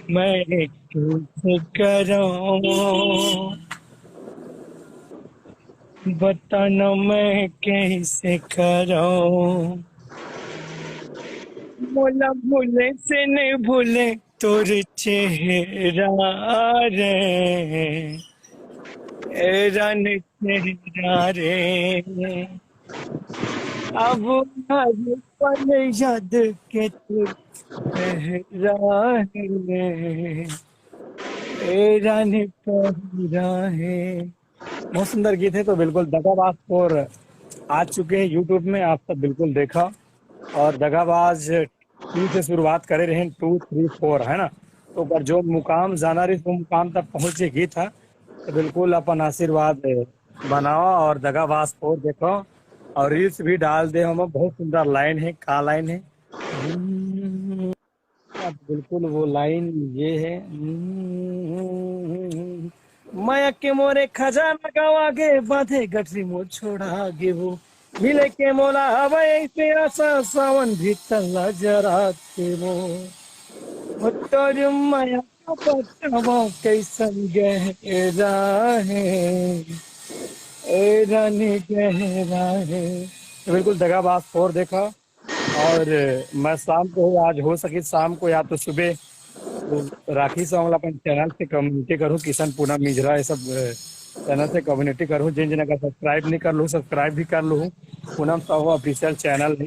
मैं कैसे करूं, बताना मैं कैसे करूं। मोला भूले से नहीं भूले तोर चेहरा रे, ए रन चेहरा रे। अब हर पल याद के तू चेहरा है, ए रन चेहरा है। बहुत सुंदर गीत है। तो बिल्कुल दगाबाज और आ चुके हैं यूट्यूब में, आप सब बिल्कुल देखा। और दगाबाज टू से शुरुआत करे रहे, 2 3 4 है ना। तो पर जो मुकाम जाना रही वो मुकाम तक पहुंचे गीत था। तो बिल्कुल अपन आशीर्वाद बनाओ और दगाबाज 4 देखो। और रील्स भी डाल दे, हम बहुत सुंदर लाइन है, का लाइन है। अब बिल्कुल वो लाइन ये है। माया के मोरे खजाना गवा गे, बांधे गठरी मो छोड़ा गे वो। मिले के मोला हवा ऐसे आसा, सावन भी तल्ला जरा के वो तोर माया का बतावा कैसन गहरा है, ए रानी गहरा है। तो बिल्कुल दगाबाज 4 देखा। और मैं शाम को, आज हो सके शाम को या तो सुबह, तो राखी सॉन्ग अपन चैनल से कम्युनिटी करूँ, किशन पूनम मिश्रा ये सब चैनल से कम्युनिटी करूँ। जिन जिन अगर सब्सक्राइब नहीं कर लूँ, सब्सक्राइब भी कर लूँ। पूनम साहू ऑफिशियल चैनल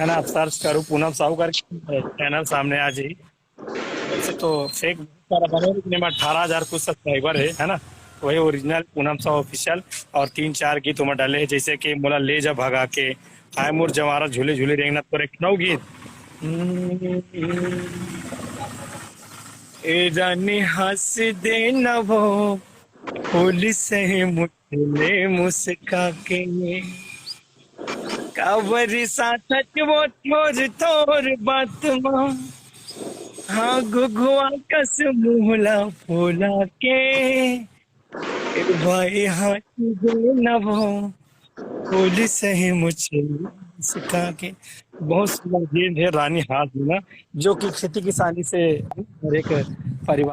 है ना, आप सर्च करो पूनम साहू कर, चैनल सामने आ जाए। वैसे तो फेक सारा बने, लेकिन 18,000 कुछ सब्सक्राइबर है ना। वही ओरिजिनल पूनम साहू ऑफिशियल। और 3 4 गीत उमें डाले हैं, जैसे कि मोला ले जा भगा के, हाय मोर जवारा झूले झूले रेंगना, तो एक नौ गीत। ए रानी हंस देना वो होली से मुझे मुस्का के, कावरी साथ वो थोर थोर बात मां, हाँ गुगुआ कस मुहला फूला के, ए भाई हाथ देना वो होली से मुझे मुस्का के। बहुत सुंदर गीत है रानी हाथ देना, जो कि खेती किसानी से हर एक परिवार